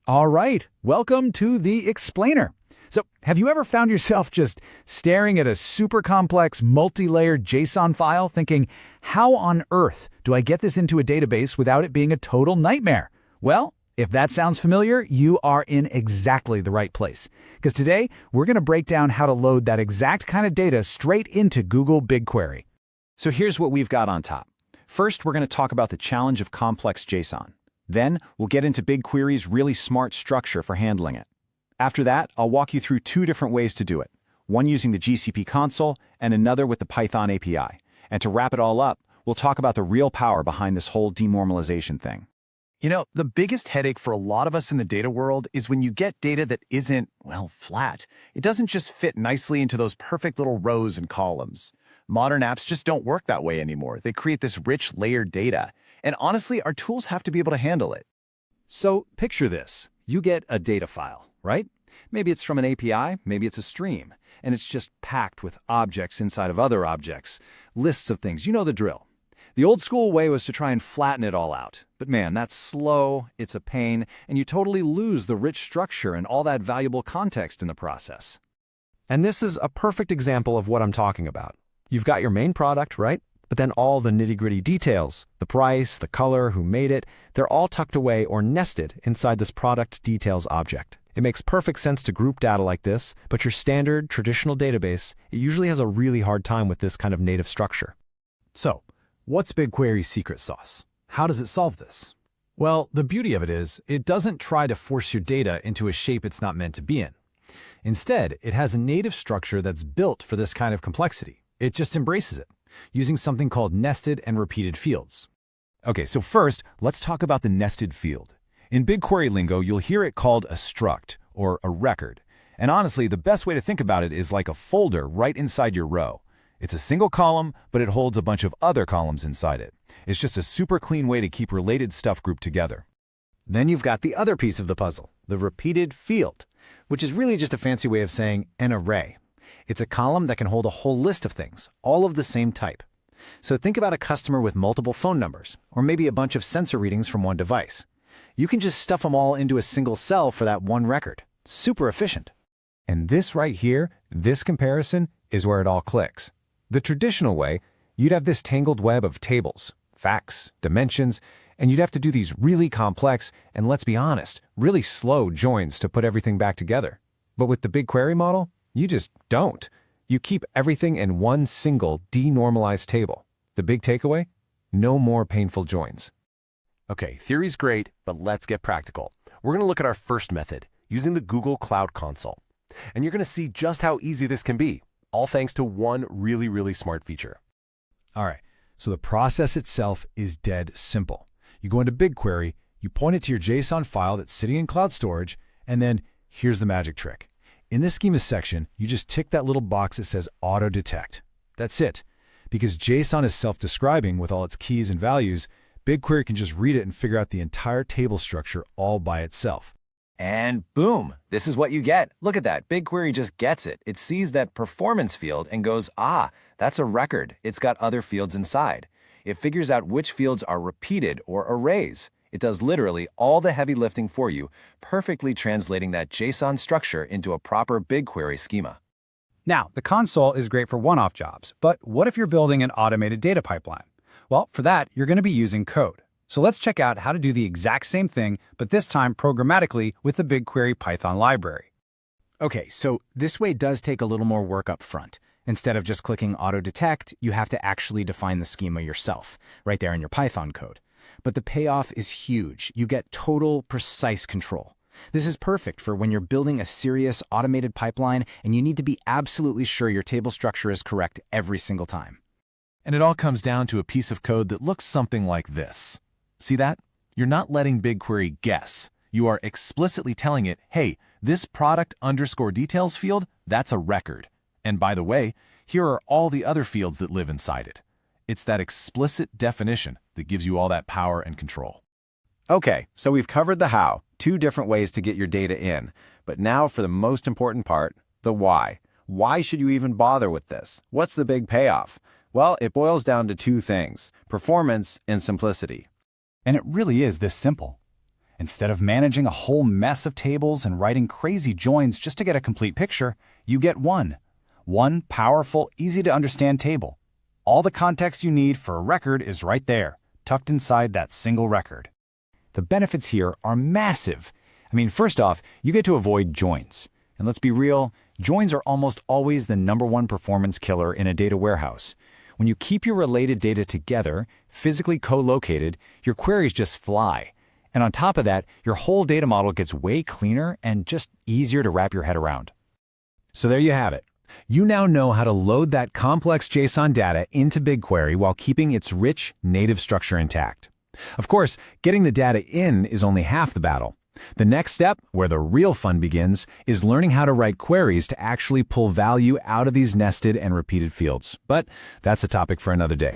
All right, welcome to the Explainer. So, have you ever found yourself just staring at a super complex, multi-layered JSON file thinking, how on earth do I get this into a database without it being a total nightmare? Well, if that sounds familiar, you are in exactly the right place. Because today, we're going to break down how to load that exact kind of data straight into Google BigQuery. So here's what we've got on top. First, we're going to talk about the challenge of complex JSON. Then, we'll get into BigQuery's really smart structure for handling it. After that, I'll walk you through two different ways to do it, one using the GCP console and another with the Python API. And to wrap it all up, we'll talk about the real power behind this whole denormalization thing. You know, the biggest headache for a lot of us in the data world is when you get data that isn't, well, flat. It doesn't just fit nicely into those perfect little rows and columns. Modern apps just don't work that way anymore. They create this rich, layered data. And honestly, our tools have to be able to handle it. So picture this. You get a data file, right? Maybe it's from an API, maybe it's a stream, and it's just packed with objects inside of other objects, lists of things. You know the drill. The old school way was to try and flatten it all out. But man, that's slow, it's a pain, and you totally lose the rich structure and all that valuable context in the process. And this is a perfect example of what I'm talking about. You've got your main product, right? But then all the nitty-gritty details, the price, the color, who made it, they're all tucked away or nested inside this product details object. It makes perfect sense to group data like this, but your standard, traditional database, it usually has a really hard time with this kind of native structure. So, what's BigQuery's secret sauce? How does it solve this? Well, the beauty of it is, it doesn't try to force your data into a shape it's not meant to be in. Instead, it has a native structure that's built for this kind of complexity. It just embraces it, using something called nested and repeated fields. Okay, so first, let's talk about the nested field. In BigQuery lingo, you'll hear it called a struct, or a record. And honestly, the best way to think about it is like a folder right inside your row. It's a single column, but it holds a bunch of other columns inside it. It's just a super clean way to keep related stuff grouped together. Then you've got the other piece of the puzzle, the repeated field, which is really just a fancy way of saying an array. It's a column that can hold a whole list of things, all of the same type. So think about a customer with multiple phone numbers, or maybe a bunch of sensor readings from one device. You can just stuff them all into a single cell for that one record. Super efficient. And this right here, this comparison, is where it all clicks. The traditional way, you'd have this tangled web of tables, facts, dimensions, and you'd have to do these really complex, and let's be honest, really slow joins to put everything back together. But with the BigQuery model, you just don't. You keep everything in one single denormalized table. The big takeaway? No more painful joins. Okay, theory's great, but let's get practical. We're going to look at our first method, using the Google Cloud Console. And you're going to see just how easy this can be, all thanks to one really smart feature. All right, so the process itself is dead simple. You go into BigQuery, you point it to your JSON file that's sitting in cloud storage, and then here's the magic trick. In the schema section, you just tick that little box that says Auto Detect. That's it. Because JSON is self-describing with all its keys and values, BigQuery can just read it and figure out the entire table structure all by itself. And boom, this is what you get. Look at that. BigQuery just gets it. It sees that performance field and goes, ah, that's a record. It's got other fields inside. It figures out which fields are repeated or arrays. It does literally all the heavy lifting for you, perfectly translating that JSON structure into a proper BigQuery schema. Now, the console is great for one-off jobs, but what if you're building an automated data pipeline? Well, for that, you're going to be using code. So let's check out how to do the exact same thing, but this time programmatically with the BigQuery Python library. Okay, so this way does take a little more work up front. Instead of just clicking Auto Detect, you have to actually define the schema yourself, right there in your Python code. But the payoff is huge. You get total, precise control. This is perfect for when you're building a serious automated pipeline and you need to be absolutely sure your table structure is correct every single time. And it all comes down to a piece of code that looks something like this. See that? You're not letting BigQuery guess. You are explicitly telling it, hey, this product_details field, that's a record. And by the way, here are all the other fields that live inside it. It's that explicit definition that gives you all that power and control. Okay, so we've covered the how, two different ways to get your data in. But now for the most important part, the why. Why should you even bother with this? What's the big payoff? Well, it boils down to two things, performance and simplicity. And it really is this simple. Instead of managing a whole mess of tables and writing crazy joins just to get a complete picture, you get one powerful, easy-to-understand table. All the context you need for a record is right there, tucked inside that single record. The benefits here are massive. I mean, first off, you get to avoid joins. And let's be real, joins are almost always the #1 performance killer in a data warehouse. When you keep your related data together, physically co-located, your queries just fly. And on top of that, your whole data model gets way cleaner and just easier to wrap your head around. So there you have it. You now know how to load that complex JSON data into BigQuery while keeping its rich, native structure intact. Of course, getting the data in is only half the battle. The next step, where the real fun begins, is learning how to write queries to actually pull value out of these nested and repeated fields. But that's a topic for another day.